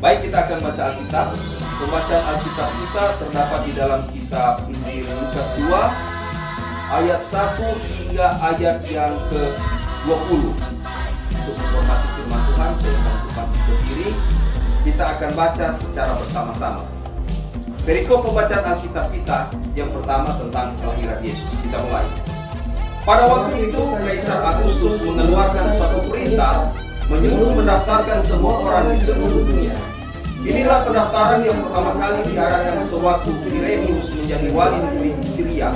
Baik, kita akan baca Alkitab. Pembacaan Alkitab kita terdapat di dalam kitab Injil Lukas 2 ayat 1 hingga ayat yang ke-20. Untuk menghormati firman Tuhan, saya akan tempat berdiri. Kita akan baca secara bersama-sama. Perikop pembacaan Alkitab kita yang pertama tentang kelahiran Yesus. Kita mulai. Pada waktu itu, Kaisar Agustus mengeluarkan suatu perintah menyuruh mendaftarkan semua orang di seluruh dunia. Inilah pendaftaran yang pertama kali diadakan sewaktu Quirinius menjadi wali negeri di Syria.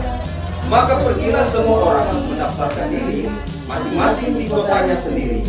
Maka pergilah semua orang mendaftarkan diri masing-masing di kotanya sendiri.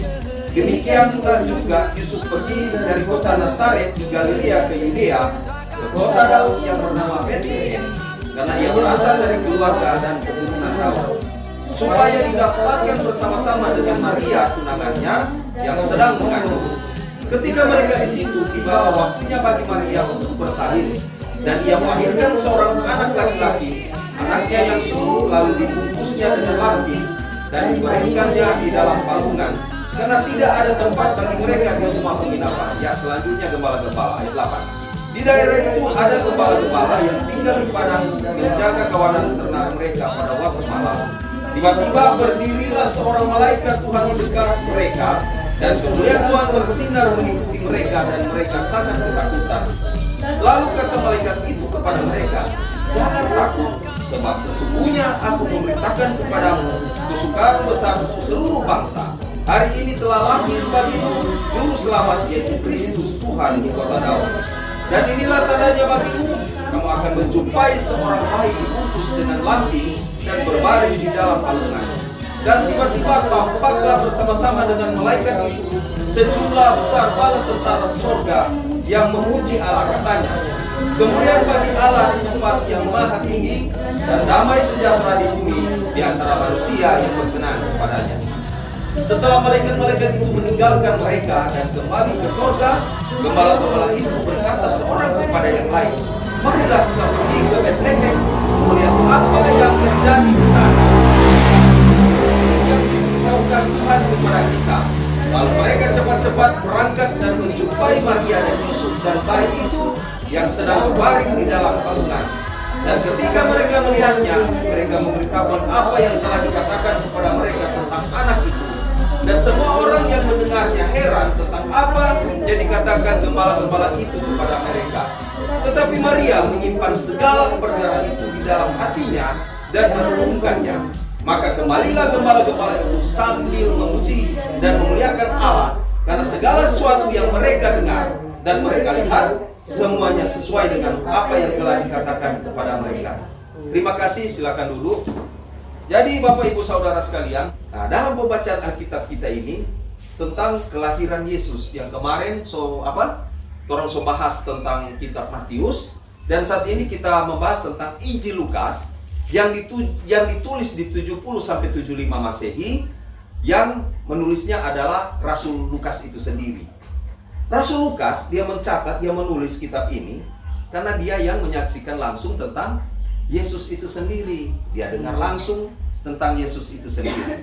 Demikian pula juga Yusuf pergi dari kota Nazaret di Galilea ke Yudea, ke kota Daud yang bernama Betlehem, karena ia berasal dari keluarga dan keturunan Daud, supaya didaftarkan bersama-sama dengan Maria tunangannya yang sedang mengandung. Ketika mereka di situ, tiba waktunya bagi Maria untuk bersalin, dan ia melahirkan seorang anak laki-laki. Anaknya yang sulung lalu dibungkusnya dengan lampin dan diberikannya di dalam palungan, karena tidak ada tempat bagi mereka di rumah penginapan. Ya, selanjutnya gembala-gembala, ayat 8. Di daerah itu ada gembala-gembala yang tinggal di padang menjaga kawanan ternak mereka pada waktu malam. Tiba-tiba berdirilah seorang malaikat Tuhan di dekat mereka, dan kemuliaan Tuhan bersinar mengikuti mereka, dan mereka sangat ketakutan. Lalu kata malaikat itu kepada mereka, "Jangan takut, sebab sesungguhnya aku memberitakan kepadamu kesukaan besar untuk seluruh bangsa. Hari ini telah lahir bagimu juru selamat, yaitu Kristus Tuhan di kota Daud. Dan inilah tandanya bagimu, kamu akan menjumpai seorang bayi dibungkus dengan lampin dan berbaring di dalam palungan." Dan tiba-tiba tampaklah bersama-sama dengan malaikat itu sejumlah besar bala tentara surga yang memuji Allah, katanya, "Kemuliaan bagi Allah di tempat yang maha tinggi, dan damai sejahtera di bumi di antara manusia yang berkenan kepadanya." Setelah malaikat-malaikat itu meninggalkan mereka dan kembali ke surga, gembala-gembala itu berkata seorang kepada yang lain, "Marilah kita pergi ke Betlehem melihat apa yang terjadi di sana, yang diberitahukan Tuhan kepada kita." Lalu mereka cepat-cepat berangkat dan menjumpai Maria dan Yusuf dan bayi itu yang sedang berbaring di dalam palungan. Dan ketika mereka melihatnya, mereka memberitahukan apa yang telah dikatakan kepada mereka tentang anak itu. Dan semua orang yang mendengarnya heran tentang apa yang dikatakan gembala-gembala itu kepada mereka. Tetapi Maria menyimpan segala perkara itu di dalam hatinya dan merenungkannya. Maka kembalilah gembala-gembala itu sambil memuji dan memuliakan Allah, karena segala sesuatu yang mereka dengar dan mereka lihat semuanya sesuai dengan apa yang telah dikatakan kepada mereka. Terima kasih, silakan duduk. Jadi Bapak Ibu Saudara sekalian, dalam pembacaan Alkitab kita ini tentang kelahiran Yesus yang kemarin orang bahas tentang kitab Matius, dan saat ini kita membahas tentang Injil Lukas yang ditulis di 70 sampai 75 Masehi, yang menulisnya adalah Rasul Lukas itu sendiri. Rasul Lukas dia mencatat, dia menulis kitab ini karena dia yang menyaksikan langsung tentang Yesus itu sendiri. Dia dengar langsung tentang Yesus itu sendiri.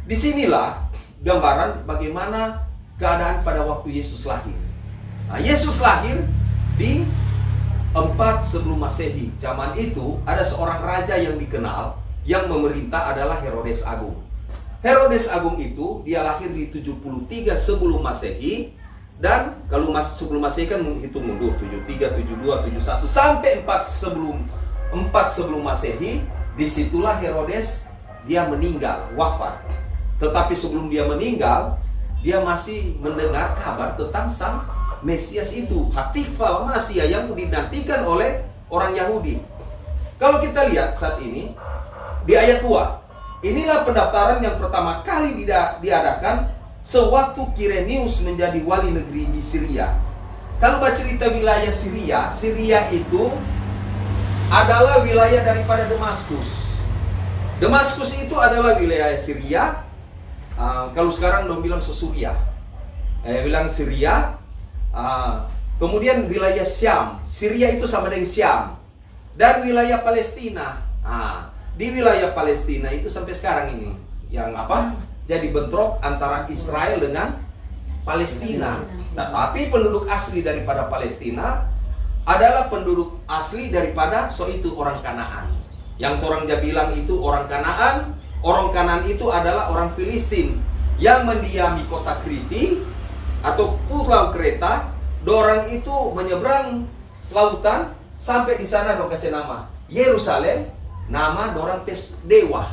Disinilah gambaran bagaimana keadaan pada waktu Yesus lahir. Yesus lahir di 4 sebelum Masehi. Zaman itu ada seorang raja yang dikenal, yang memerintah adalah Herodes Agung. Herodes Agung itu dia lahir di 73 sebelum Masehi. Dan kalau sebelum Masehi kan menghitung mundur 73, 72, 71 sampai 4 sebelum Masehi. Disitulah Herodes dia meninggal, wafat. Tetapi sebelum dia meninggal, dia masih mendengar kabar tentang sang Mesias itu, Hatikval Masia, yang dinantikan oleh orang Yahudi. Kalau kita lihat saat ini di ayat 2, inilah pendaftaran yang pertama kali diadakan sewaktu Quirinius menjadi wali negeri di Syria. Kalau baca cerita wilayah Syria, Syria itu adalah wilayah daripada Damaskus. Damaskus itu adalah wilayah Syria. Kalau sekarang dong bilang Suriah, bilang Syria. Kemudian wilayah Syam, Syria itu sama dengan Syam, dan wilayah Palestina. Di wilayah Palestina itu sampai sekarang ini yang jadi bentrok antara Israel dengan Palestina. Nah, tapi penduduk asli daripada Palestina adalah penduduk asli daripada itu orang Kanaan. Yang orang dia bilang itu orang Kanaan. Orang Kanaan itu adalah orang Filistin yang mendiami kota Kriti atau pulau Kreta. Dorang itu menyeberang lautan sampai di sana dong kasih nama Yerusalem, nama dorang dewa.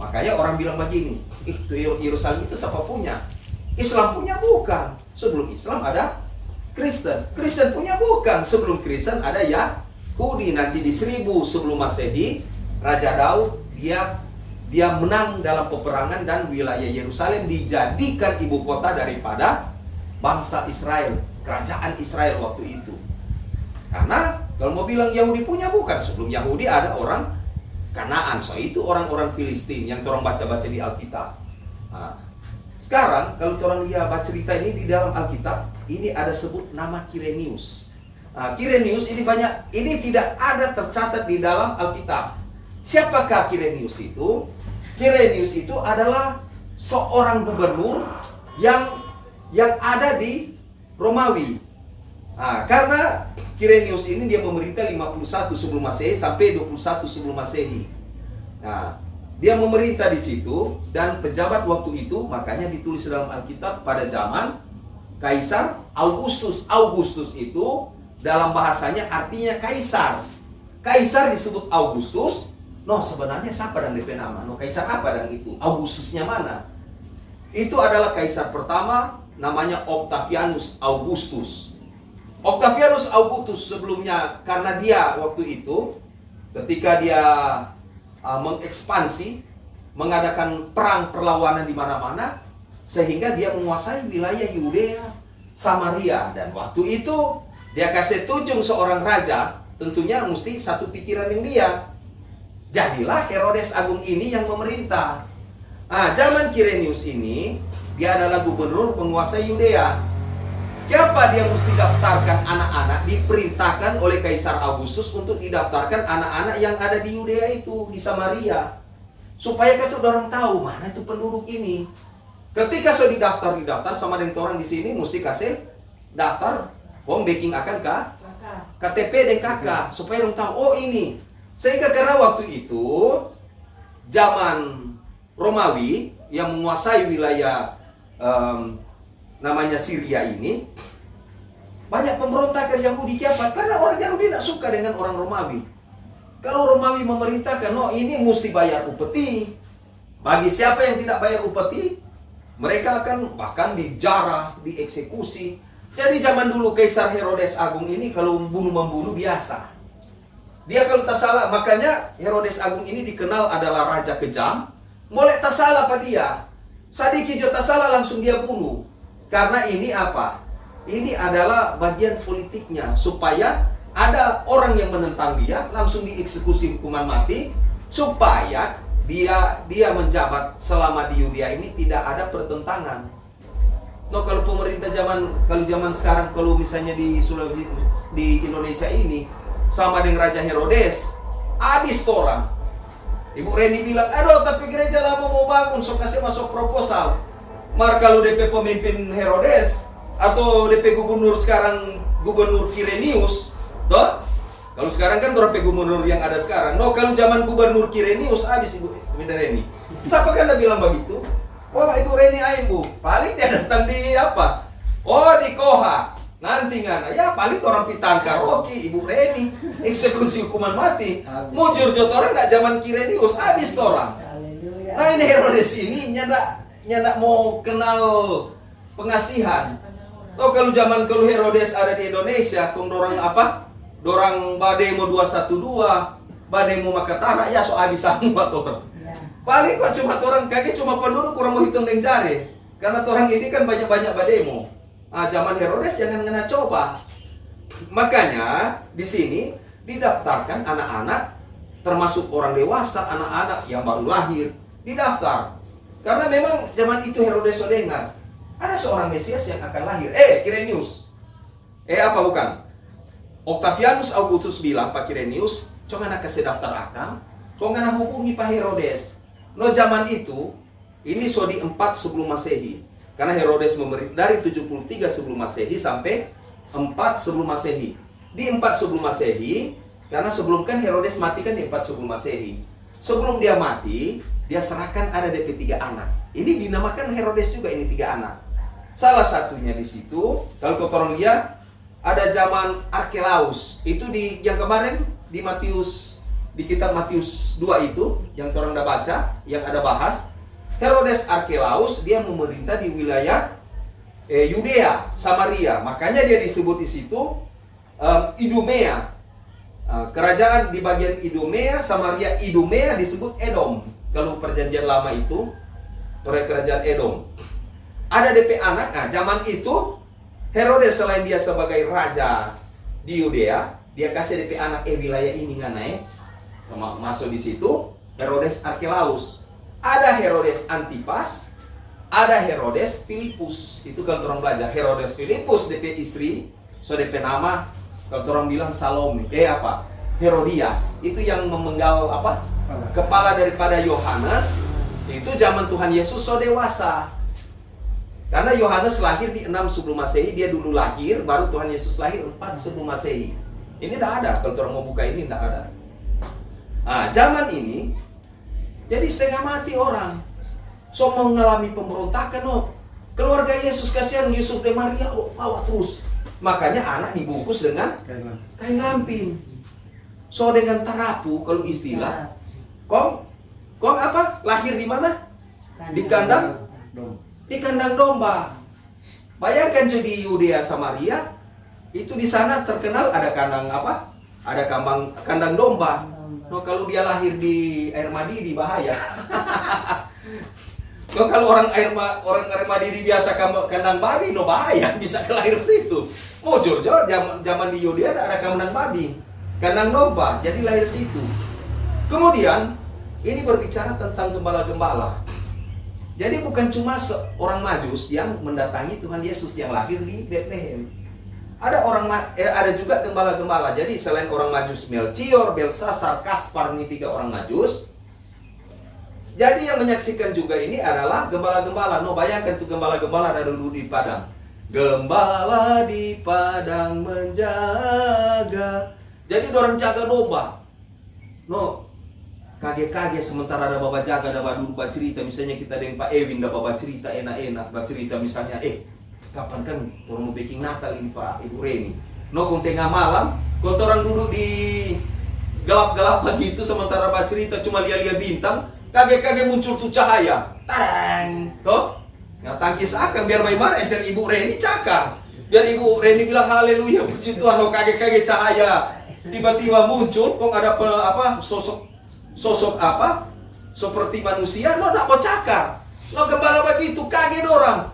Makanya orang bilang begini, itu Yerusalem itu siapa punya? Islam punya bukan. Sebelum Islam ada Kristen. Kristen punya bukan. Sebelum Kristen ada Yahudi. Nanti di 1000 sebelum Masehi, Raja Daud dia menang dalam peperangan dan wilayah Yerusalem dijadikan ibu kota daripada bangsa Israel, kerajaan Israel waktu itu. Karena kalau mau bilang Yahudi punya bukan. Sebelum Yahudi ada orang Kanaan. So itu orang-orang Filistin yang orang baca-baca di Alkitab. Nah, sekarang kalau orang lihat baca cerita ini di dalam Alkitab, ini ada sebut nama Kirenius. Nah, Kirenius ini banyak, ini tidak ada tercatat di dalam Alkitab. Siapakah Kirenius itu? Kirenius itu adalah seorang gubernur yang ada di Romawi. Nah, karena Kirenius ini dia memerintah 51 sebelum Masehi sampai 21 sebelum Masehi. Nah, dia memerintah di situ dan pejabat waktu itu, makanya ditulis dalam Alkitab pada zaman Kaisar Augustus. Augustus itu dalam bahasanya artinya kaisar. Kaisar disebut Augustus. No, sebenarnya siapa dan DP nama? No, kaisar apa dan itu? Augustusnya mana? Itu adalah kaisar pertama, namanya Octavianus Augustus. Octavianus Augustus sebelumnya, karena dia waktu itu ketika dia mengekspansi, mengadakan perang perlawanan di mana-mana, sehingga dia menguasai wilayah Yudea, Samaria. Dan waktu itu dia kasih tunjuk seorang raja, tentunya mesti satu pikiran yang dia. Jadilah Herodes Agung ini yang memerintah. Zaman Kirenius ini, dia adalah gubernur penguasa Yudea. Siapa dia mesti daftarkan anak-anak? Diperintahkan oleh Kaisar Augustus untuk didaftarkan anak-anak yang ada di Yudea itu, di Samaria. Supaya kita orang tahu mana itu penduduk ini. Ketika sudah didaftar sama dengan orang di sini, mesti kasih daftar home baking akan KTP dan KK. Supaya orang tahu, oh ini. Sehingga karena waktu itu zaman Romawi yang menguasai wilayah namanya Syria ini, banyak pemberontakan Yahudi. Kenapa? Karena orang Yahudi tidak suka dengan orang Romawi. Kalau Romawi memerintahkan, no ini mesti bayar upeti. Bagi siapa yang tidak bayar upeti, mereka akan bahkan dijarah, dieksekusi. Jadi zaman dulu Kaisar Herodes Agung ini kalau membunuh biasa. Dia kalau tak salah, makanya Herodes Agung ini dikenal adalah raja kejam. Boleh tak salah apa dia? Sadiki jo tak salah langsung dia bunuh. Karena ini apa? Ini adalah bagian politiknya. Supaya ada orang yang menentang dia, langsung dieksekusi hukuman mati. Supaya dia menjabat selama di Yudea ini tidak ada pertentangan. No, kalau pemerintah kalau zaman sekarang, kalau misalnya di Sulawesi, di Indonesia ini, sama dengan Raja Herodes, habis orang. Ibu Reni bilang, aduh tapi gereja lama mau bangun, so kasih masuk proposal. Mar kalau DP pemimpin Herodes atau DP gubernur sekarang, Gubernur Kirenius, toh? Kalau sekarang kan DP gubernur yang ada sekarang. No, kalau zaman Gubernur Kirenius habis Ibu Reni. Siapa kan dia bilang begitu? Oh, Ibu Reni Bu, paling dia datang di apa? Oh, di Koha. Nanti ngana, ya paling orang pitangka Rocky, Ibu Reni, eksekusi hukuman mati. Mujur jod orang nggak zaman Kirenius, habis orang. Nah ini Herodes ini nyandak mau kenal pengasihan. Oh kalau zaman kalau Herodes ada di Indonesia, kong dorang apa? Dorang bademo 212, bademo Makatara, ya so habis sama orang. Paling kok cuma orang kaki cuma penduduk kurang mau hitung dengan jari. Karena orang ini kan banyak-banyak bademo. Zaman Herodes jangan kena coba. Makanya di sini didaftarkan anak-anak, termasuk orang dewasa, anak-anak yang baru lahir didaftar. Karena memang zaman itu Herodes sudah dengar ada seorang Mesias yang akan lahir. Kirenius. Apa bukan? Octavianus Augustus bilang Pak Kirenius, "Coba nak kasih daftar akang, kok nggak hubungi Pak Herodes." No zaman itu, ini so di 4 sebelum Masehi. Karena Herodes memerintah dari 73 sebelum Masehi sampai 4 sebelum Masehi. Di 4 sebelum Masehi, karena sebelum kan Herodes mati kan di 4 sebelum Masehi. Sebelum dia mati, dia serahkan ada DP 3 anak. Ini dinamakan Herodes juga, ini 3 anak. Salah satunya di situ, kalau orang lihat, ada zaman Arkelaus. Itu di yang kemarin di Matius, di kitab Matius 2 itu, yang orang udah baca, yang ada bahas. Herodes Arkelaus, dia memerintah di wilayah Yudea, Samaria. Makanya dia disebut di situ Idumea. Kerajaan di bagian Idumea, Samaria, Idumea disebut Edom. Kalau perjanjian lama itu, kerajaan Edom. Ada DP anak, nah zaman itu Herodes selain dia sebagai raja di Yudea, dia kasih DP anak wilayah ini nggak sama masuk di situ Herodes Arkelaus. Ada Herodes Antipas, ada Herodes Filipus. Itu kalau orang belajar Herodes Filipus DP istri, so DP nama kalau orang bilang Salome, Herodias. Itu yang memenggal kepala daripada Yohanes. Itu zaman Tuhan Yesus so dewasa. Karena Yohanes lahir di 6 sebelum Masehi, dia dulu lahir, baru Tuhan Yesus lahir 4 sebelum Masehi. Ini tidak ada, kalau orang mau buka ini tidak ada. Nah, zaman ini jadi setengah mati orang. So mengalami pemberontakan, keluarga Yesus kasihan, Yusuf dan Maria bawa terus. Makanya anak dibungkus dengan kain lampin. So dengan tarapu kalau istilah. Kong lahir di mana? Di kandang? Di kandang domba. Bayangkan jadi Yudea Samaria, itu di sana terkenal ada kandang Ada kandang domba. No, kalau dia lahir di air madidi bahaya. No, kalau orang air madidi biasa kandang babi, no bahaya, bisa kelahir situ. Mujur zaman di Yudea ada kandang babi, kandang domba, jadi lahir situ. Kemudian ini berbicara tentang gembala-gembala. Jadi bukan cuma seorang Majus yang mendatangi Tuhan Yesus yang lahir di Bethlehem. Ada juga gembala-gembala. Jadi selain orang Majus Melchior, Belsasar, Kaspar, ini 3 orang Majus. Jadi yang menyaksikan juga ini adalah gembala-gembala. No, bayangkan tuh gembala-gembala ada dulu di padang. Gembala di padang menjaga. Jadi orang jaga domba. No, kaget-kaget sementara ada baba jaga, ada dulu cerita. Misalnya kita dengan Pak Ewin, ada baba cerita enak-enak. Cerita misalnya, kapan kan orang mau baking Natal ini Pak Ibu Reni. No, kung tengah malam, kalau orang duduk di gelap-gelap begitu sementara baca cerita cuma lihat-lihat bintang, kaget-kaget muncul tuh cahaya. Tadang! Toh? Nah, tangkis akan biar bagaimana enter Ibu Reni cakap. Biar Ibu Reni bilang haleluya, puji Tuhan. No, kaget-kaget cahaya. Tiba-tiba muncul, kok ada sosok seperti manusia, no, tak mau cakap. No, gembala begitu, kaget orang.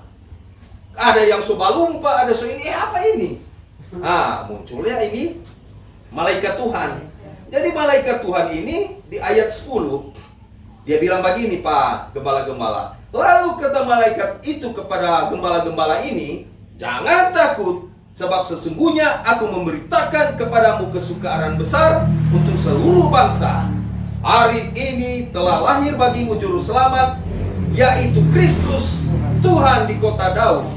Ada yang coba lumpa, ada ini apa ini? Munculnya ini malaikat Tuhan. Jadi malaikat Tuhan ini di ayat 10 dia bilang begini, Pak gembala-gembala. Lalu kata malaikat itu kepada gembala-gembala ini, jangan takut, sebab sesungguhnya aku memberitakan kepadamu kesukaan besar untuk seluruh bangsa. Hari ini telah lahir bagimu juru selamat, yaitu Kristus Tuhan di kota Daud.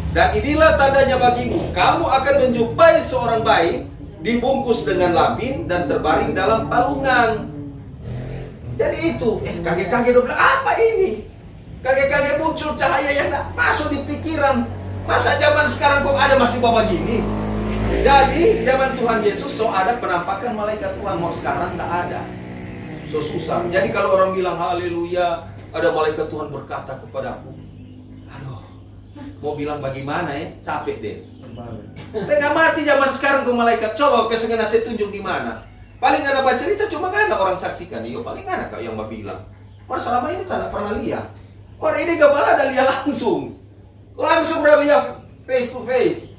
Dan inilah tandanya bagimu, kamu akan menjumpai seorang bayi dibungkus dengan lampin dan terbaring dalam palungan. Jadi itu, kaget-kaget dia bilang, apa ini? Kaget-kaget muncul cahaya yang tak masuk di pikiran. Masa zaman sekarang kok ada masih bawa gini? Jadi zaman Tuhan Yesus ada penampakan malaikat Tuhan, mau sekarang tak ada. So susah. Jadi kalau orang bilang haleluya, ada malaikat Tuhan berkata kepadaku, mau bilang bagaimana capek deh. Setengah mati zaman sekarang ke malaikat. Coba kesengena saya tunjuk di mana. Paling ada baca cerita cuma kan ada orang saksikan. Iyo paling ada kau yang mau bilang. Orang selama ini tak pernah lihat. Orang ini gembala ada lihat langsung udah lihat face to face.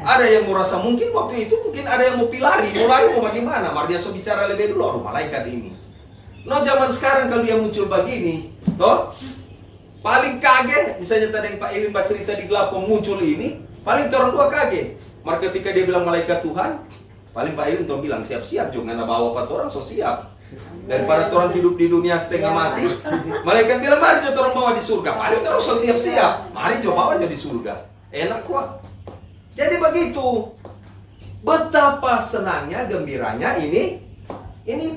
Ada yang merasa mungkin waktu itu mungkin ada yang mau pilari, mau lari mau bagaimana. Dia so bicara lebih dulu malaikat ini. No, zaman sekarang kalau dia muncul begini, toh paling kaget, misalnya tadi yang Pak Ewin baca cerita di gelap muncul ini, paling orang tua kaget. Maka ketika dia bilang malaikat Tuhan, paling Pak Ewin tuh bilang siap-siap, jangan bawa 4 orang, so siap. Daripada orang hidup di dunia setengah mati. Malaikat bilang, mari jo orang bawa di surga. Paling terus siap-siap. Mari jo bawa jo di surga. Enak kok. Jadi begitu. Betapa senangnya, gembiranya ini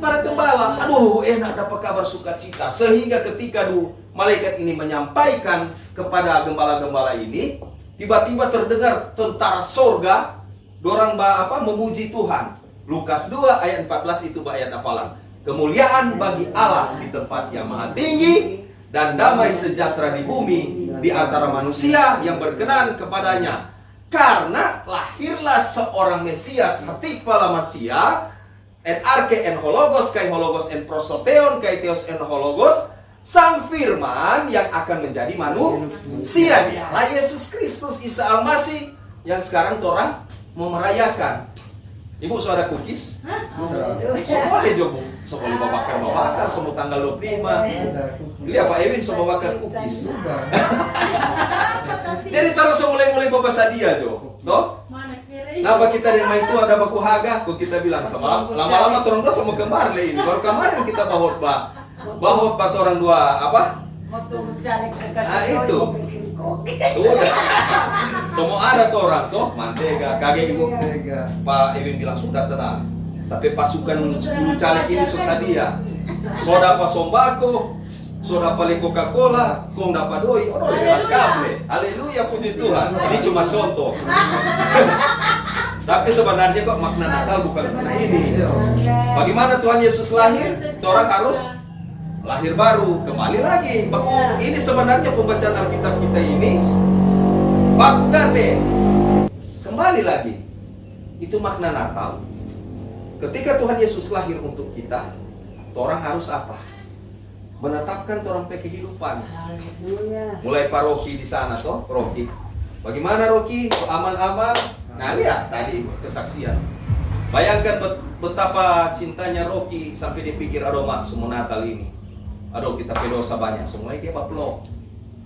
para gembala. Aduh, enak dapat kabar sukacita. Sehingga ketika malaikat ini menyampaikan kepada gembala-gembala ini, tiba-tiba terdengar tentara sorga, dorang memuji Tuhan. Lukas 2 ayat 14 itu ayat hafalan. Kemuliaan bagi Allah di tempat yang maha tinggi, dan damai sejahtera di bumi di antara manusia yang berkenan kepadanya. Karena lahirlah seorang Mesias, hati kepala Masia, en arke en hologos, kai hologos en prosoteon, kai theos en hologos, Sang Firman yang akan menjadi manusia. Dialah Yesus Kristus, Isa Al-Masih, yang sekarang orang mau merayakan. Ibu suara cookies? Semua boleh jo, Bu. Semua bakar, semua tanggal 25. Lihat Pak Ewin semua bakar cookies. Jadi terus mulai babasa dia jo. Toh? Napa kita yang main itu ada baku haga, kok kita bilang sama lama-lama turun dua sama kembar ini. Baru kemarin kita bahot orang dua apa? Itu. Sudah. Semua ada tuh orang tuh, mantega, kaget ibu. Pak Ewin bilang sudah tenang. Tapi pasukan 10 caleg ini susah dia. Soda apa sombako, soda paling Coca-Cola, kong dapat doi, dengan kable. Haleluya, puji Tuhan. Ini cuma contoh. Tapi sebenarnya kok makna Natal bukan makna ini. Bagaimana Tuhan Yesus lahir? Orang harus lahir baru, kembali lagi. Ini sebenarnya pembacaan Alkitab kita ini baku gate. Kembali lagi. Itu makna Natal. Ketika Tuhan Yesus lahir untuk kita, orang harus apa? Menetapkan orang pe kehidupan. Mulai Pak Rocky di sana toh, Rocky. Bagaimana Rocky? Aman-aman. Nah, lihat tadi kesaksian. Bayangkan betapa cintanya Rocky sampai dipikir aduh mak semua Natal ini. Aduh kita pedosa banyak, semuanya dia baplok.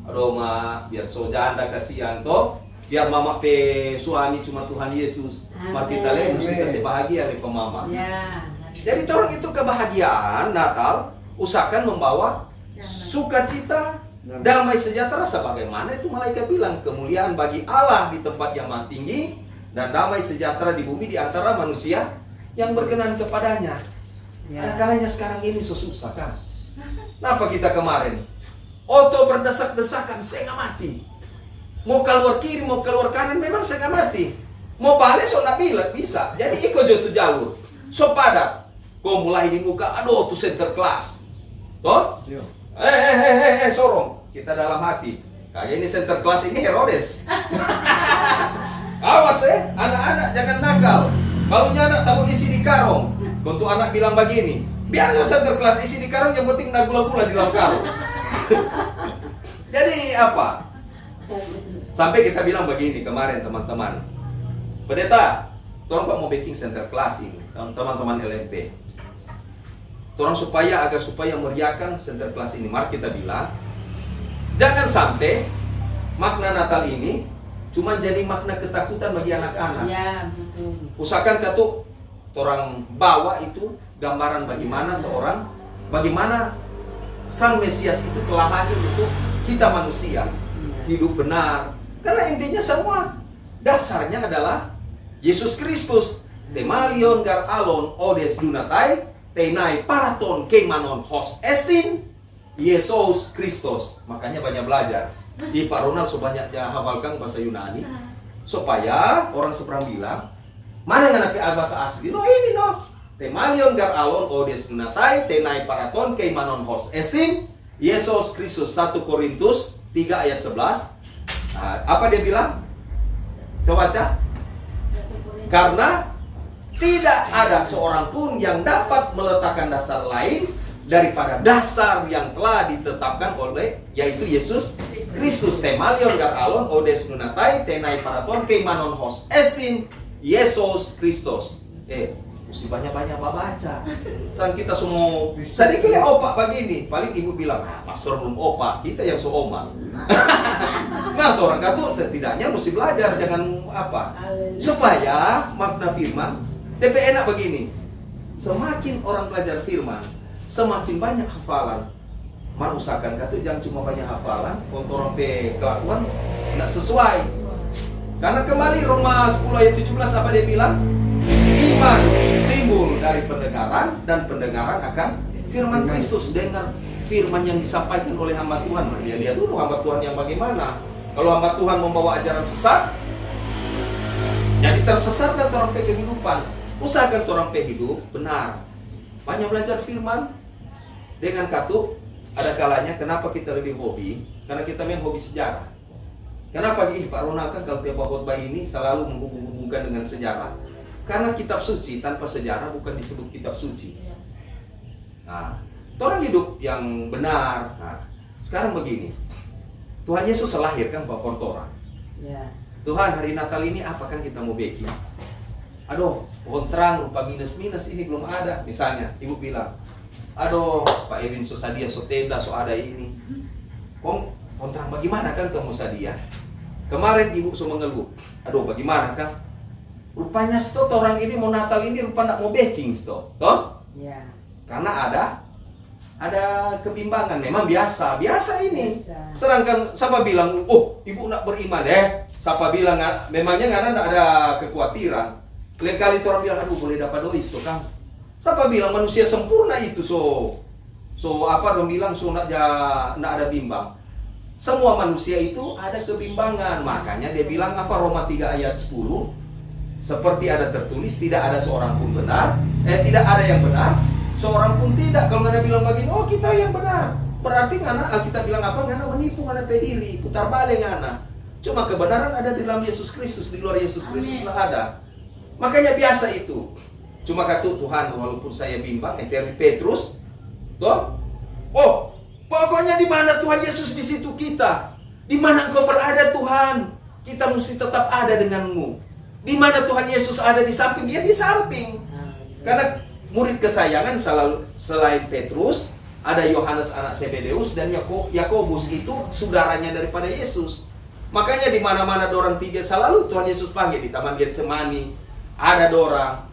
Aduh mak biar so janda kasihan toh. Biar mama pe suami cuma Tuhan Yesus. Mari kita lihat mesti kasih bahagia lepas mama. Jadi orang itu kebahagiaan Natal usahakan membawa sukacita, damai sejahtera sebagaimana itu malaikat bilang, kemuliaan bagi Allah di tempat yang maha tinggi dan damai sejahtera di bumi di antara manusia yang berkenan kepadanya. Ada kalanya sekarang ini susah kan? Kenapa kita kemarin? Oto berdesak-desakan, saya nggak mati. Mau keluar kiri, mau keluar kanan, memang saya nggak mati. Mau balik, so nggak bisa. Jadi ikut jatuh jalur. So padat. Kau mulai di muka, aduh tuh center class. Toh? Sorong. Kita dalam hati. Kayak ini center class ini Herodes. Awas anak-anak jangan nakal. Barunya anak tahu isi di karung. Untuk anak bilang begini, biar nggak center class isi di karung, yang penting nak gula-gula di dalam karung. Jadi apa? Sampai kita bilang begini kemarin teman-teman. Pendeta, orang kok mau baking center class ini, teman-teman LMP. Orang agar supaya meriahkan center class ini, mari kita bilang, jangan sampai makna Natal ini cuma jadi makna ketakutan bagi anak-anak. Ya, betul. Usahakan katu orang bawa itu gambaran bagaimana Sang Mesias itu telah lahir untuk kita manusia, hidup benar. Karena intinya semua dasarnya adalah Yesus Kristus. Temalion gar alon odes dunatai tenai paraton kemanon hos estin Yesus Kristus. Makanya banyak belajar. Di Pak Ronald sebanyak hafalkan bahasa Yunani supaya orang seberang bilang mana yang napi bahasa asli. No ini no. Temalion gar alon odes dunatai tenai paraton kemanon hos estin Yesus Kristus. 1 Korintus 3 ayat 11. Nah, apa dia bilang? Coba baca. Karena tidak ada seorang pun yang dapat meletakkan dasar lain daripada dasar yang telah ditetapkan oleh yaitu Yesus Kristus. Temalion gar alon odes nunatai tenai paraton keimanon hos estin Yesus Kristus. Mesti banyak-banyak baca. Sang kita semua sedikit opak begini. Paling ibu bilang, pastor belum opak, kita yang so omak. Nah, orang kata setidaknya mesti belajar, jangan apa. Supaya makna firman DP enak begini. Semakin orang belajar firman, semakin banyak hafalan. Mar usahakan kata jangan cuma banyak hafalan, orang pe kelakuan tidak sesuai. Karena kembali Roma 10 ayat 17 apa dia bilang? Iman timbul dari pendengaran dan pendengaran akan firman Kristus. Dengar firman yang disampaikan oleh hamba Tuhan. Dia lihat dulu hamba Tuhan yang bagaimana. Kalau hamba Tuhan membawa ajaran sesat, jadi tersesat dan orang pe kehidupan. Usahakan orang pe hidup benar. Banyak belajar firman. Dengan katu, ada kalanya kenapa kita lebih hobi? Karena kita memang hobi sejarah. Kenapa Pak Ronald kan kalau tiap khotbah ini selalu menghubung-hubungkan dengan sejarah? Karena kitab suci tanpa sejarah bukan disebut kitab suci. Nah, orang hidup yang benar. Nah, sekarang begini, Tuhan Yesus lahirkan Bapak orang. Tuhan hari Natal ini apa kan kita mau bikin? Aduh, pohon terang rupa minus-minus ini belum ada. Misalnya, ibu bilang, aduh, Pak Ewin so sadia, so tenda, so ada ini. Pohon terang bagaimana kan kamu sadia? Kemarin ibu so mengeluh, aduh bagaimana kan? Rupanya sto orang ini mau Natal ini rupa nak mau baking sto, toh? Ya. Karena ada kebimbangan, memang biasa ini. Sedangkan siapa bilang, oh ibu nak beriman siapa bilang memangnya nggak ada kekhawatiran. Lain kali orang bilang, aduh boleh dapat doi sto kan? Siapa bilang manusia sempurna itu so apa orang bilang so nak ada bimbang. Semua manusia itu ada kebimbangan. Makanya dia bilang apa Roma 3 ayat 10, seperti ada tertulis tidak ada seorang pun benar, tidak ada yang benar, seorang pun tidak. Kalau ada bilang begini, oh kita yang benar, berarti ngana kita bilang apa? Ngana menipu, ngana pediri, putar balik ngana. Cuma kebenaran ada di dalam Yesus Kristus, di luar Yesus Kristus lah ada. Makanya biasa itu. Cuma kata Tuhan, walaupun saya bimbang, dari Petrus, toh, oh pokoknya di mana Tuhan Yesus di situ kita. Di mana Engkau berada Tuhan, kita mesti tetap ada denganmu. Di mana Tuhan Yesus ada di samping, dia di samping. Karena murid kesayangan selain Petrus, ada Yohanes anak Zebedeus dan Yakobus itu saudaranya daripada Yesus. Makanya di mana-mana dorang tiga selalu Tuhan Yesus panggil. Di Taman Getsemani ada dorang.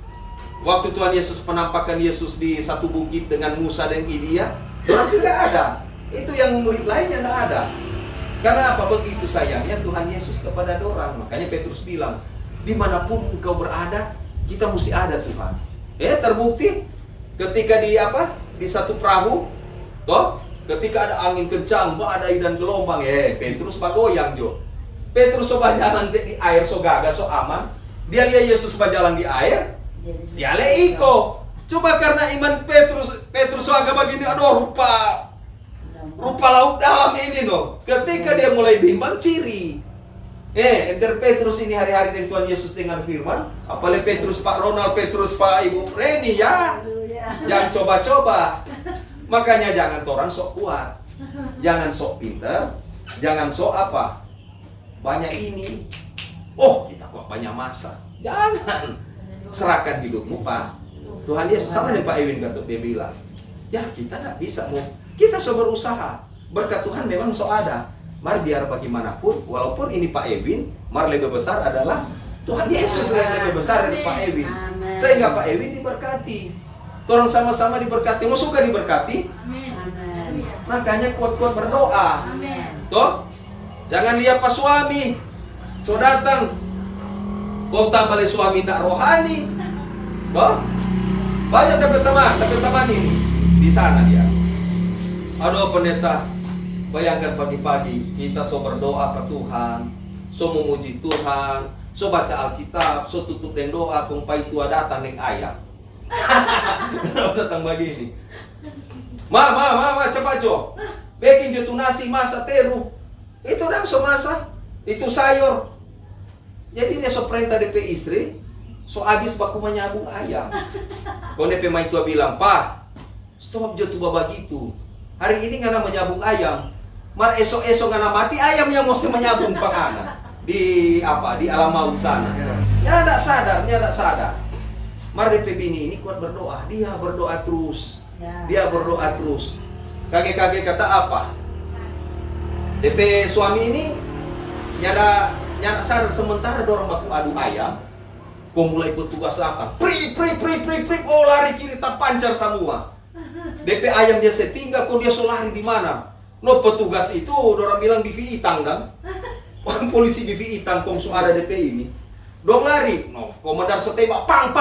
Waktu Tuhan Yesus penampakan Yesus di satu bukit dengan Musa dan Elia, dorang tidak ada. Itu yang murid lainnya tidak ada. Karena apa? Begitu sayangnya Tuhan Yesus kepada dorang. Makanya Petrus bilang, dimanapun engkau berada, kita mesti ada Tuhan. Terbukti ketika di satu perahu, toh, ketika ada angin kencang, badai dan gelombang, Petrus bagoyang jo. Petrus coba jalan di air so gagal so aman. Dia lihat Yesus berjalan di air, dia leiko. Coba karena iman Petrus so agak begini, aduh rupa laut dalam ini no. Ketika dia mulai bimbang ciri. Enter Petrus ini hari-hari dengan Tuhan Yesus dengan firman. Apalagi Petrus Pak Ronald, Petrus Pak Ibu Reni ya. Jangan coba-coba. Makanya jangan orang sok kuat. Jangan sok pinter. Jangan sok apa. Banyak ini. Oh kita kok banyak masa. Jangan. Serahkan hidupmu Pak. Tuhan Yesus sama dengan Pak Ewin kata dia bilang. Ya kita tidak bisa mau. Kita so berusaha. Berkat Tuhan memang so ada. Mari biar bagaimanapun, walaupun ini Pak Ewin, mari lebih besar adalah Tuhan Yesus yang lebih besar dari Pak Ewin. Sehingga Pak Ewin diberkati. Orang sama-sama diberkati. Mau suka diberkati? Amin. Makanya kuat-kuat berdoa. Amin. Toh? Jangan lihat pas suami. So datang. Kau tambah suami tidak rohani. Toh? Banyak teman-teman ini. Di sana dia. Aduh pendeta, bayangkan pagi-pagi kita so berdoa ke Tuhan, so memuji Tuhan, so baca Alkitab, so tutup dengan doa, kumpai tua datang dengan ayam. Datang begini. Ma, cepat jo. Bikin jo tu nasi masak teru. Itu dah so masak, itu sayur. Jadi dia so perintah DP istri, so habis baku menyabung ayam. Kau DP mai tua bilang, "Pak, stop jo tu begitu. Hari ini ngana menyabung ayam. Mar esok-esok ngana mati ayam yang mesti menyabung pangana di alam maut sana." Dia tidak sadar. Mar DP bini ini kuat berdoa. Dia berdoa terus. Kage-kage kata apa? DP suami ini nyada sadar sementara dorong baku adu ayam. Kau mulai petugas datang. Pri, oh lari kiri tak pancar semua. DP ayam dia setinggal, kok dia so lari di mana? No, petugas itu orang bilang bivi itang dan polisi bivi itang kong so ada DP ini. Dong lari, no, komandan so tembak, pang,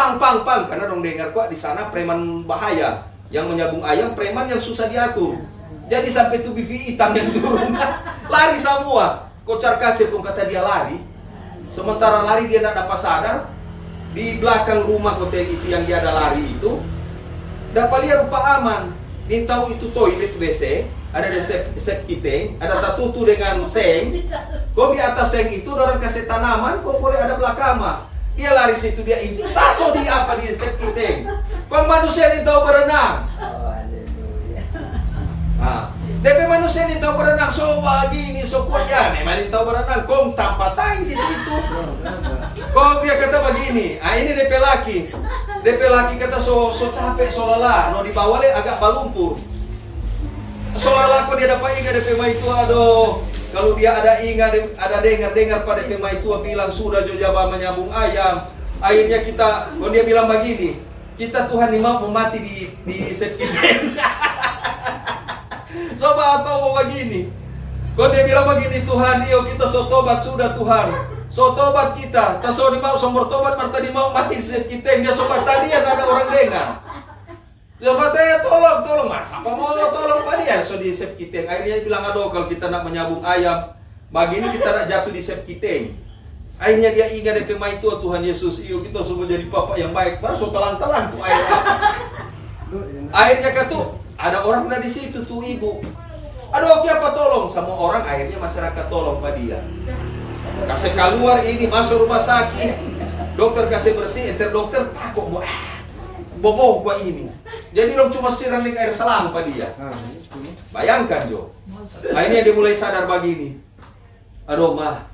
karena dong dengar kok di sana preman bahaya yang menyabung ayam, preman yang susah diatur. Jadi sampai itu bivi itang yang turun, lari semua. Kocar kacir kong kata dia lari. Sementara lari dia tidak dapat sadar. Di belakang rumah hotel itu yang dia ada lari itu, dapat lihat rupa aman. Ini tahu itu toilet WC, ada septic tank, ada tertutup dengan seng. Kok di atas seng itu orang kasih tanaman, kok boleh ada belakang mah. Dia lari situ, dia ini taso di apa di septic tank. Kok manusia ini tahu berenang? Nah, DP manusia ini tahu berenang, so begini, so kuat ya, memang ini tahu berenang, kong tanpa tai di situ. Kong dia kata begini, ini DP laki kata so capek, so lelah, no dibawa le agak balumpur. So lelah kok dia dapat ingat DP mai tua, aduh, kalau dia ada ingat, ada dengar pada DP mai tua bilang sudah jojaba menyambung ayam. Akhirnya kita, kok dia bilang begini, kita Tuhan ini mau mati di septic tank. Coba atau mau begini. Kok dia bilang begini, Tuhan, iyo kita so tobat sudah Tuhan. So tobat kita. Tak so mau somor tobat, marta di mau mati kita yang dia sobat tadi yang ada orang dengar. Coba tanya tolong mas. Apa mau tolong Pak dia? So di sep kita. Akhirnya dia bilang aduh kalau kita nak menyambung ayam, begini kita nak jatuh di sep kita. Akhirnya dia ingat DP mai tua Tuhan Yesus, iyo kita semua jadi papa yang baik. Baru so telang-telang tuh air. Akhirnya kata ada orang di situ tuh ibu. Aduh, apa tolong? Semua orang akhirnya masyarakat tolong pada dia. Kasih keluar ini masuk rumah sakit. Dokter kasih bersih, enter dokter takut boboh gua ini. Jadi dong cuma siram dengan air selang pada dia. Bayangkan Jo. Akhirnya dia mulai sadar begini. Aduh mah,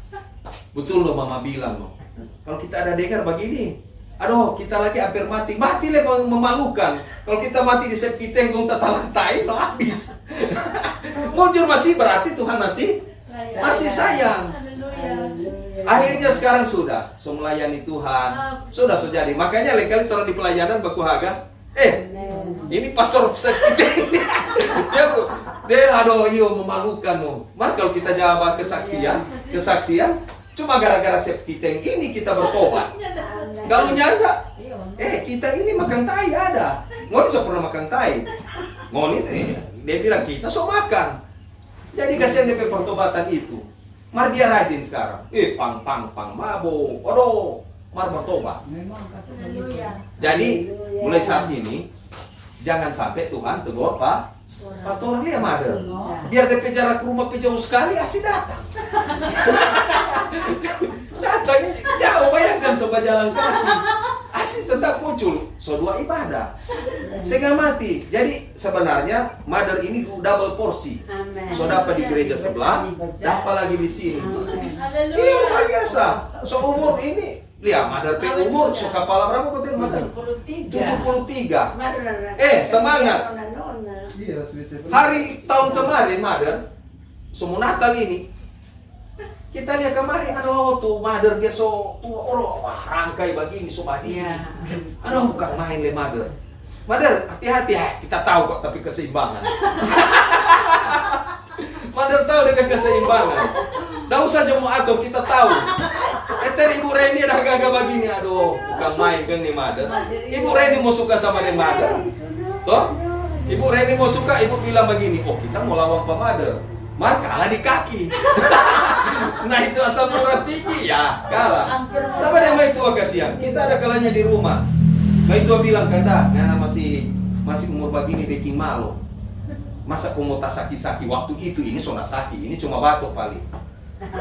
betul loh mama bilang loh. Kalau kita ada dengar begini. Aduh, kita lagi hampir mati. Mati lah memalukan. Kalau kita mati di septic tank, kita talantai, lo habis. Mujur masih berarti Tuhan masih sayang. Akhirnya sekarang sudah, so melayani Tuhan. Sudah jadi. Makanya lain kali orang di pelayanan baku haga. Ini pastor septic tank. Dia aduh, iyo memalukan loh. Maka kalau kita jawab kesaksian, cuma gara-gara septic tank ini kita bertobat. Kalau nyanda, kita ini makan tai ada. Ngoni so pernah makan tai. Ngoni dia bilang kita so makan. Jadi kasihan DP pertobatan itu. Mar dia rajin sekarang. Pang mabuk. Aduh, mar bertobat. Jadi mulai saat ini jangan sampai Tuhan tegur Pak. Satu orang dia mother. Biar DP jarak rumah jauh sekali asih datang. Datangnya jauh, bayangkan sobat jalan kaki. Asih tetap muncul. So dua ibadah. Sehingga mati. Jadi sebenarnya mother ini double porsi. So dapat di gereja sebelah, dapat lagi di sini. Iya luar biasa. So umur ini lihat, mother pe umur so kepala berapa betul mother? 73. Semangat. Hari tahun kemarin mother, semua Natal ini kita lihat kemarin, aduh tuh mother dia so tua, rangkai begini so padi. Aduh bukan main le mother. Mother hati-hati ya, kita tahu kok tapi keseimbangan. Mother tahu dengan keseimbangan. Nggak usah jemu atur, kita tahu. Ibu Reni dah gagah begini, aduh bukan main kan nih mother. Ibu Reni mau suka sama nih mother, toh? Ibu Reni mau suka, ibu bilang begini, oh kita mau lawan Pak Mother. Mar kalah di kaki. Nah itu asal murah tinggi ya, kalah. Sama dengan itu kasihan. Kita ada kalanya di rumah. Itu bilang kata, Nana masih umur begini baking malu. Masa kamu tak saki-saki waktu itu ini sudah saki, ini cuma batuk paling.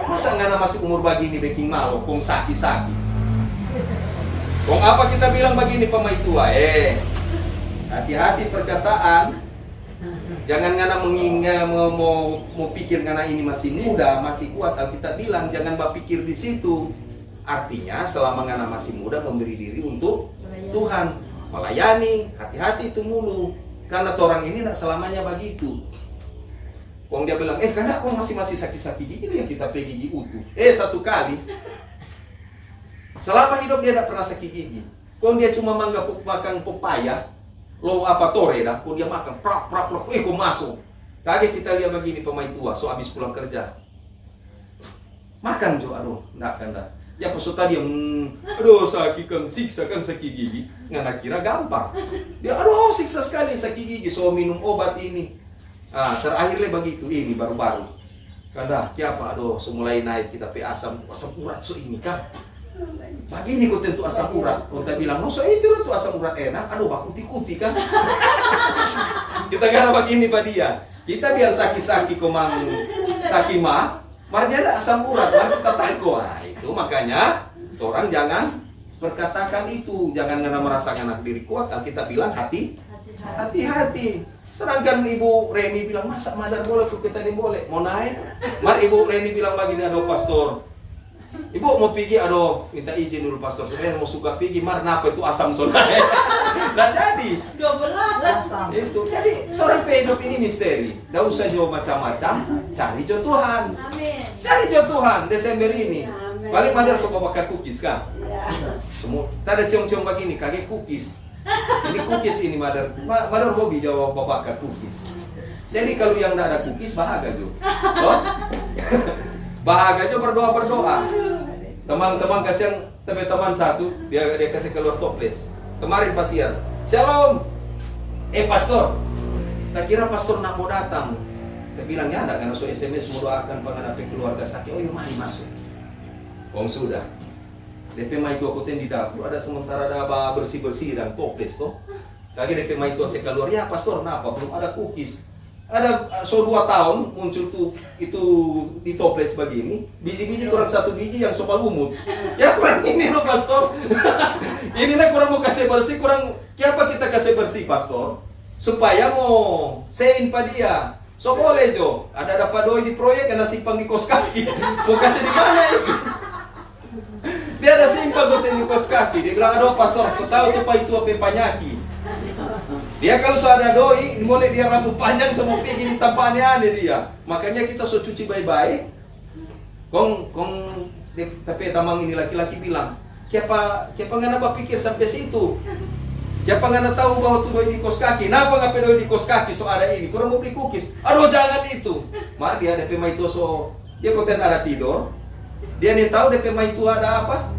Masa Nana masih umur begini baking malu, kong saki-saki. Kong apa kita bilang begini pemai tua? Hati-hati perkataan. Jangan ngana mengingat mau pikir ngana ini masih muda, masih kuat. Alkitab bilang jangan berpikir di situ. Artinya selama ngana masih muda memberi diri untuk Tuhan, melayani, hati-hati itu mulu. Karena orang ini tidak selamanya begitu. Kong dia bilang, karena kok masih sakit-sakit gigi ya kita pergi gigi utuh. Satu kali. Selama hidup dia tidak pernah sakit gigi. Kong dia cuma makan pepaya. lo apa tore dah, kok dia makan, prak, kok masuk. Kaget kita lihat begini pemain tua, so habis pulang kerja. Makan jo, aduh, nggak kan dah. Ya pas tadi dia, aduh sakit kan, siksa kan sakit gigi, nggak kira gampang. Dia, aduh siksa sekali sakit gigi, so minum obat ini. Ah, terakhirnya begitu, ini baru-baru. Kada, siapa? Aduh, so mulai naik kita pe asam urat so ini kan. Begini kok tentu asam urat. Kalau kita bilang, oh so itu tuh asam urat enak. Aduh, bakuti-kuti kan. Kita gara begini pak dia. Kita biar saki-saki komang sakima, marnya ada asam urat, mari kita takut. Nah, itu makanya orang jangan berkatakan itu, jangan karena merasakan anak diri kuat. Kita bilang hati-hati. Sedangkan Ibu Reni bilang, masa madar boleh kok kita ini boleh, mau naik? Mari Ibu Reni bilang begini, aduh pastor, Ibu mau pergi, aduh minta izin dulu pastor, sebenarnya mau suka pergi, mar kenapa itu asam so naik? Nah jadi, 12 itu, jadi orang hidup ini misteri. Tidak usah jauh macam-macam, cari jo Tuhan. Cari jo Tuhan, Desember ini. Paling madar suka bakar cookies kan? Semua, tak ada cium-cium begini, kaget cookies. Ini cookies ini madar hobi jawab bakar cookies. Jadi kalau yang tidak ada cookies bahagia jo. Oh? Bahagia jo berdoa. Teman-teman kasih teman satu dia kasih keluar toples. Kemarin pasien, shalom. Pastor, tak kira pastor nak mau datang. Dia bilang ya ada karena so SMS mau doakan penghadapi keluarga sakit. Oh iya mari masuk. Sudah. DP mai tua koten di dapur ada sementara ada bersih-bersih dan toples toh. Kaki DP mai tua saya keluar, ya pastor kenapa belum ada cookies. Ada so 2 tahun muncul tuh itu di toples begini, biji-biji kurang 1 biji yang sopa lumut. Ya kurang ini loh pastor. Inilah kurang mau kasih bersih, kurang siapa kita kasih bersih pastor supaya mau sein pa dia. So boleh jo, ada padoi di proyek ada simpang di kos kaki. Mau kasih di mana itu? Dia ada simpang hotel di kos kaki. Dia bilang, aduh pastor, setahu tuh pak itu apa penyaki. Dia kalau ada doi, mulai dia rambut panjang semua pergi di tampaknya aneh dia. Makanya kita so cuci baik-baik. Tapi tamang ini laki-laki bilang, Kiapa ngana pikir sampai situ? Kiapa ngana tahu bahwa tuh doi di kos kaki? Kenapa ngapain doi di kos kaki so ada ini? Kurang mau beli cookies? Aduh jangan itu. Mari dia DP itu so dia konten ada tidur. Dia nih tahu DP itu ada apa?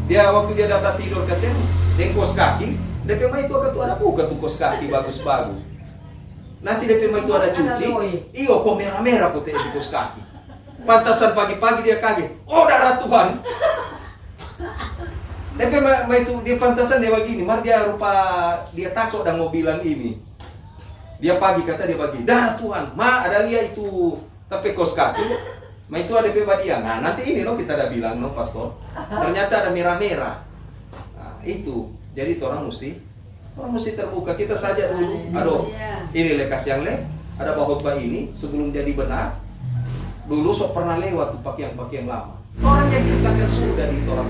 Dia waktu dia datang tidur kasih di kos kaki, DP itu ada buka tuh kos kaki bagus-bagus. Nanti DP itu ada cuci. Iyo kok merah-merah kok di kos kaki. Pantasan pagi-pagi dia kaget. Oh darah Tuhan. DP itu dia pantasan dia begini. Mar dia rupa dia takut dan mau bilang ini. Dia pagi kata dia bagi darah Tuhan. Ada lihat itu tapi kos kaki. Itu ada dia. Nah nanti ini loh kita ada bilang no pastor. Ternyata ada merah-merah. Nah, itu. Jadi orang mesti terbuka. Kita saja dulu. Aduh, ini lekas yang ada bahwa ini sebelum jadi benar. Dulu sok pernah lewat tuh pakaian lama. Orang yang ciptakan surga di orang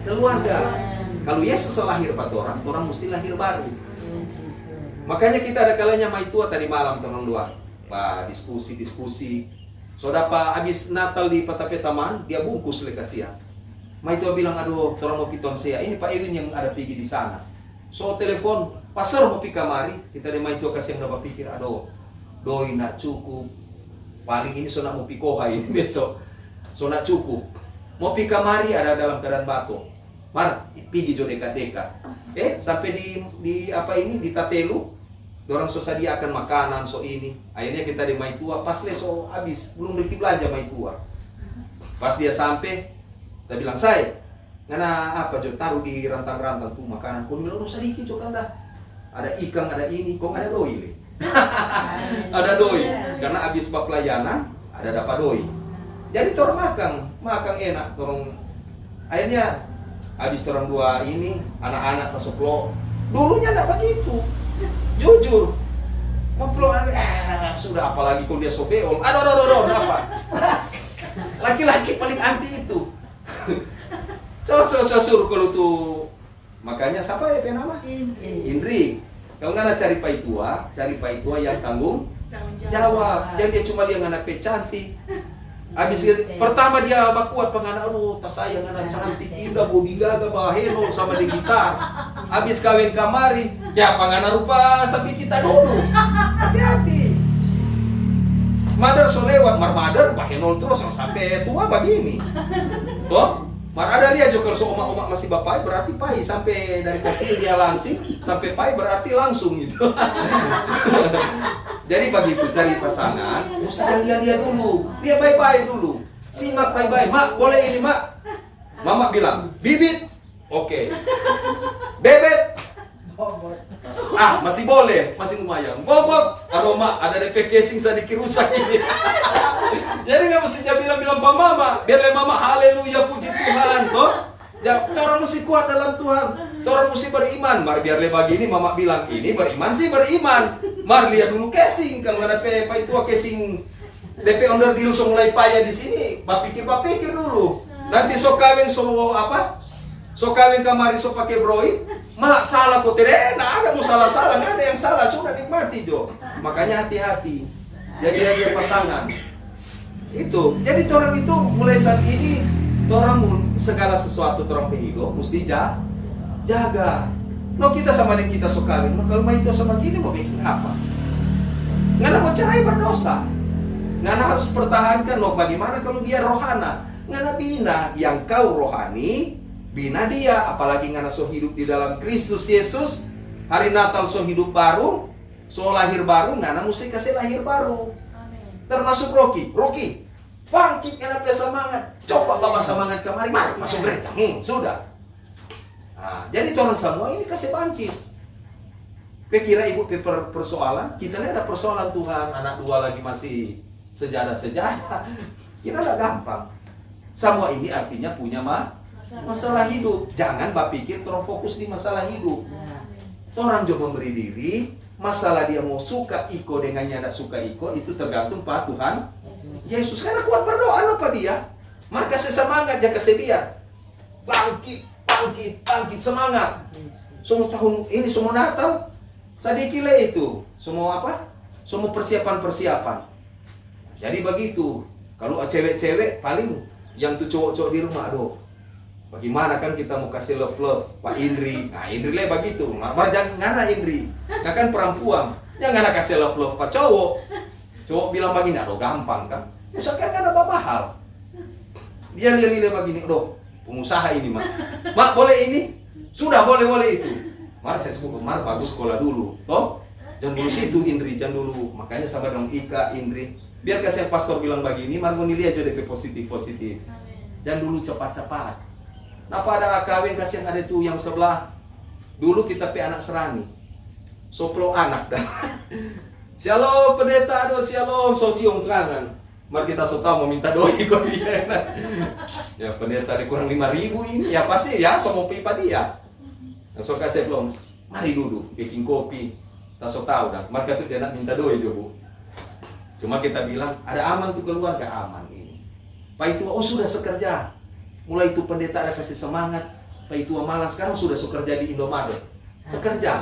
keluarga. Kalau Yesus lahir pada orang mesti lahir baru. Makanya kita ada kalanya tua tadi malam teman dua. Diskusi. So dapat habis Natal di Patape Taman, dia bungkus lekas ya. Tua bilang, aduh, orang mau piton saya. Ini Pak Ewin yang ada pergi di sana. So telepon, pastor mau pergi kamari. Kita ada Tua kasih yang dapat pikir, aduh, doi nak cukup. Paling ini so nak mau pikoha ini besok. So nak cukup. Mau pergi kamari ada dalam keadaan batuk. Mar, pergi jo dekat-dekat. Sampai di apa ini di Tatelu. Orang so sediakan makanan so ini. Akhirnya kita di Tua pas so habis belum beli belanja Tua. Pas dia sampai, kita bilang saya, ngana apa jo taruh di rantang-rantang tuh makanan. Kau bilang sedikit jo kan dah. Ada ikan, ada ini, kok ada doi le. Ada doi. Karena habis bab pelayanan ada dapat doi. Jadi orang makan enak. Orang akhirnya habis orang dua ini anak-anak masuk lo. Dulunya enggak begitu. Jujur, ngobrol sudah apalagi kalau dia sobeol. Aduh, apa? Laki-laki paling anti itu. Suruh kalau tuh, makanya siapa ya nama? Indri. Kalau nggak cari paitua yang tanggung jawab. Dan dia cuma dia nggak cantik. Habis pertama dia bakuat penganak, tas saya nggak cantik, indah, bodi gaga, baheno sama di gitar. Habis kawin kamari, ya pangana rupa sapi kita dulu. Hati-hati. Mother so lewat, mother bahenol terus sampai tua begini. Toh? Mar ada lihat juga kalau omak-omak masih bapai berarti pai sampai dari kecil dia langsing sampai pai berarti langsung gitu. Jadi begitu cari pasangan, mesti lihat dulu, dia baik-baik dulu, simak baik-baik. Mak boleh ini mak? Mama bilang bibit, oke. Bebet, ah masih boleh, masih lumayan. Bobot, aroma ada DP casing sedikit rusak ini. Jadi nggak mesti dia bilang-bilang pak mama, biarlah mama haleluya puji Tuhan, toh. Ya, orang mesti kuat dalam Tuhan. Orang mesti beriman. Mar biarlah begini mama bilang ini beriman sih beriman. Mar lihat dulu casing kalau ada apa itu casing DP onder deal so mulai payah di sini. Bapikir dulu. Nanti so kawin so apa? So kawin kamari so pakai broi. Mak salah kok tidak ada mau salah-salah, nggak ada yang salah, sudah nikmati Jo. Makanya hati-hati. Jadi pasangan. Itu. Jadi orang itu mulai saat ini orang segala sesuatu orang hidup mesti jaga. No kita sama dengan kita so kawin, kalau mau itu sama gini mau bikin apa? Nggak mau cerai berdosa. Nggak harus pertahankan loh. Bagaimana kalau dia rohana? Nggak bina yang kau rohani, bina dia. Apalagi nggak so hidup di dalam Kristus Yesus. Hari Natal so hidup baru, so lahir baru, nggak mesti kasih lahir baru. Termasuk Rocky, bangkit kenapa semangat? Coba bawa semangat kemari, mari masuk gereja. Sudah. Nah, jadi orang semua ini kasih bangkit. Kira ibu persoalan, kita lihat ada persoalan Tuhan, anak dua lagi masih sejadah. Kira nggak gampang. Semua ini artinya punya masalah hidup. Jangan berpikir terus fokus di masalah hidup. Orang juga memberi diri. Masalah dia mau suka iko dengannya tidak suka iko itu tergantung pada Tuhan Yesus. Karena kuat berdoa apa dia? Maka semangat jangan kesedia. Bangkit semangat. Semua tahun ini semua Natal sedikitlah itu. Semua apa? Semua persiapan. Jadi begitu. Kalau cewek-cewek paling yang tuh cowok-cowok di rumah, aduh. Bagaimana kan kita mau kasih love Pak Indri. Nah, Indri lah begitu. Jangan ngana Indri. Nah kan perempuan. Jangan kasih love Pak cowok. Cowok bilang begini, aduh gampang kan. Usahakan kan apa mahal. Dia lihat begini, aduh pengusaha ini mak boleh ini? Sudah boleh itu. Mar saya sebut Mar bagus sekolah dulu. Toh? Jangan dulu situ Indri, jangan dulu. Makanya sama dengan Ika Indri. Biar kasih pastor bilang begini, Mar mau lihat aja DP positif. Jangan dulu cepat. Nah pada kawin kasih yang ada tuh yang sebelah. Dulu kita pe anak serani. Soplo anak dah. Shalom pendeta, aduh shalom, so cium kangen. Mari kita so tahu mau minta doi kok dia. Ya pendeta dikurang 5.000 ini, ya pasti ya so mau pipa dia. So kasih belum. Mari duduk, bikin kopi. Kita so tahu dah. Maka tuh dia nak minta doi coba. Cuma kita bilang ada aman tuh keluarga aman ini. Pak itu sudah sekerja. Mulai itu pendeta ada kasih semangat. Pak itu malas sekarang sudah sekerja di Indomaret. Sekerja.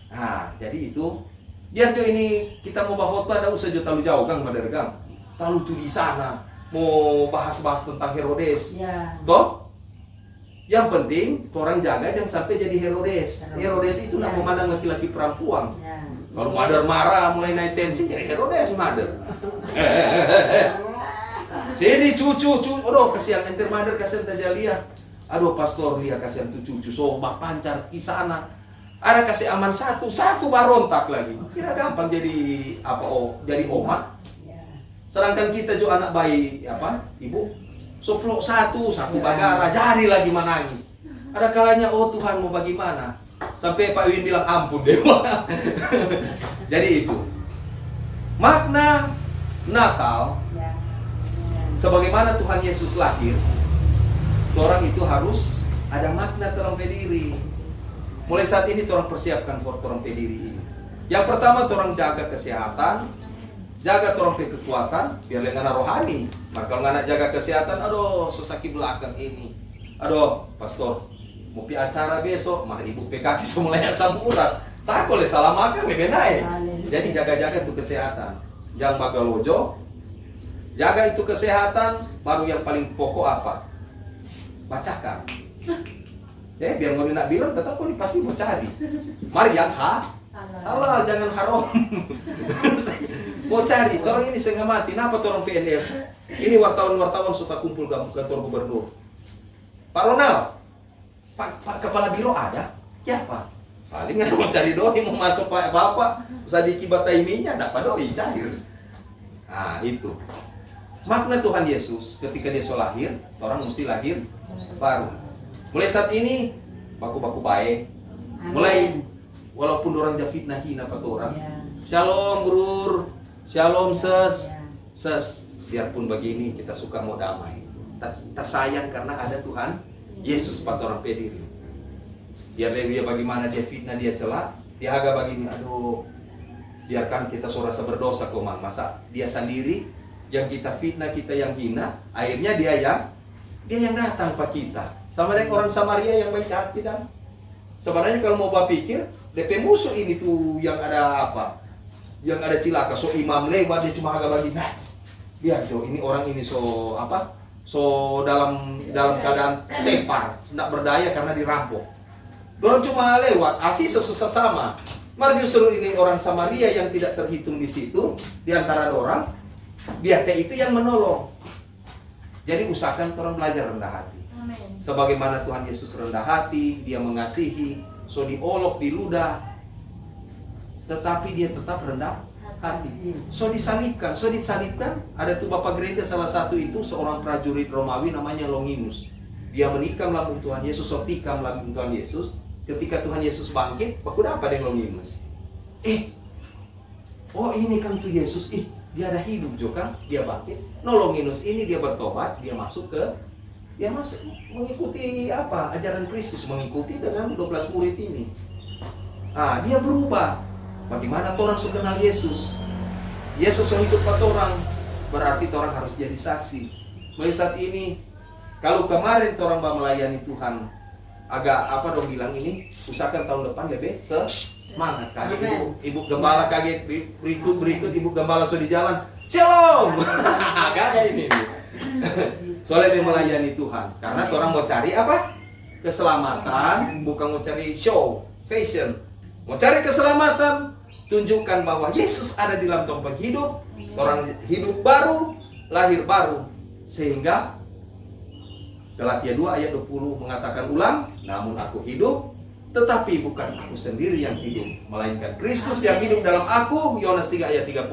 Nah, jadi itu biar jo ini kita mau bahas pada usah jo terlalu jauh Kang Madergang. Terlalu tuh di sana mau bahas-bahas tentang Herodes. Toh? Yang penting orang jaga jangan sampai jadi Herodes. Herodes itu nak memandang laki-laki perempuan. Kalau mother marah mulai naik tensi jadi Herodes mother. Jadi cucu, aduh kasihan enter mother kasihan saja lihat. Aduh pastor lihat kasihan tuh cucu, so bak pancar di sana. Ada kasih aman satu barontak lagi. Kira gampang jadi apa jadi oma. Sedangkan kita juga anak bayi apa ibu, soplok satu bagara jadi lagi menangis. Ada kalanya Tuhan mau bagaimana? Sampai Pak Win bilang ampun deh. Jadi itu makna Natal. Sebagaimana Tuhan Yesus lahir, orang itu harus ada makna dalam diri. Mulai saat ini orang persiapkan for orang diri ini. Yang pertama orang jaga kesehatan, jaga orang kekuatan, biar lengan rohani. Maka kalau nggak jaga kesehatan, aduh susah belakang ini. Aduh pastor, mau pi acara besok, mah ibu PKP semulanya asam urat. Tak boleh salah makan lebih naik. Jadi jaga-jaga tuh kesehatan. Jangan bagalojo. Jaga itu kesehatan, baru yang paling pokok apa? Bacakan. Biar mau nak bilang, tetap kau pasti mau cari. Mari yang halal, jangan haram. Mau cari, orang ini setengah mati. Kenapa orang PNS? Ini wartawan suka kumpul ke kantor gubernur. Pak Ronald, Pak Kepala Biro ada? Ya Pak. Paling nggak mau cari doi, mau masuk Pak Bapak. Usah dikibat taiminya, dapat doi cair. Nah itu. Makna Tuhan Yesus ketika dia lahir, orang mesti lahir baru. Mulai saat ini baku-baku baik. Mulai walaupun orang fitnah hina kata orang. Shalom brur, shalom ses. Biarpun begini kita suka mau damai. Tak sayang karena ada Tuhan Yesus pada orang pediri. Biar dia bagaimana dia fitnah, dia celak, dia agak begini, aduh. Biarkan kita rasa berdosa komang, masa dia sendiri yang kita fitnah, kita yang hina, akhirnya dia yang datang pak kita. Sama dengan orang Samaria yang baik hati dan sebenarnya kalau mau berpikir, DP musuh ini tuh yang ada apa? Yang ada cilaka, so imam lewat dia cuma agak bagi, nah, biar jo ini orang ini so apa? So dalam keadaan tepar, tidak berdaya karena dirampok. Belum cuma lewat, asis sesusah sama. Mari justru ini orang Samaria yang tidak terhitung di situ, di antara orang, biar itu yang menolong. Jadi usahakan orang belajar rendah hati. Amen. Sebagaimana Tuhan Yesus rendah hati, dia mengasihi, so diolok, diludah, tetapi dia tetap rendah hati. So disalibkan, ada tuh bapak gereja salah satu itu seorang prajurit Romawi namanya Longinus. Dia menikam lambung Tuhan Yesus, so tikam lambung Tuhan Yesus. Ketika Tuhan Yesus bangkit, baku apa dengan Longinus? Oh ini kan tuh Yesus, dia ada hidup juga, dia bangkit. Longinus ini dia bertobat, dia masuk mengikuti apa? Ajaran Kristus, mengikuti dengan 12 murid ini. Nah, dia berubah. Bagaimana orang sudah kenal Yesus? Yesus yang ikut pada orang, berarti orang harus jadi saksi. Mulai saat ini, kalau kemarin orang melayani Tuhan, agak apa dong bilang ini, usahakan tahun depan lebih semangat. Kaget ibu gembala kaget berikut ibu gembala sudah di jalan. Shalom. Agak ada ini. Soalnya dia melayani Tuhan. Karena orang mau cari apa? Keselamatan, bukan mau cari show, fashion. Mau cari keselamatan, tunjukkan bahwa Yesus ada di dalam tempat hidup. Orang hidup baru, lahir baru. Sehingga Galatia 2 ayat 20 mengatakan ulang, namun aku hidup, tetapi bukan aku sendiri yang hidup, melainkan Kristus yang hidup dalam aku. Yohanes 3 ayat 30.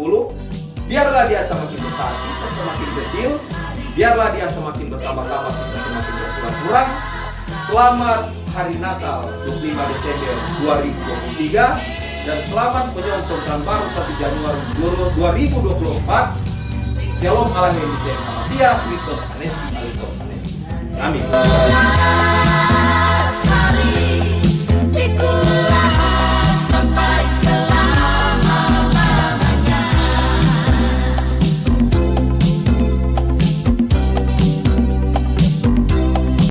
Biarlah dia semakin besar, kita semakin kecil. Biarlah dia semakin bertambah-tambah, kita semakin berkurang-kurang. Selamat Hari Natal 25 Desember 2023 dan selamat menyongsong tahun baru 1 Januari 2024. Shalom, Allah yang disayang Masia, Kristus Anesti, Amin.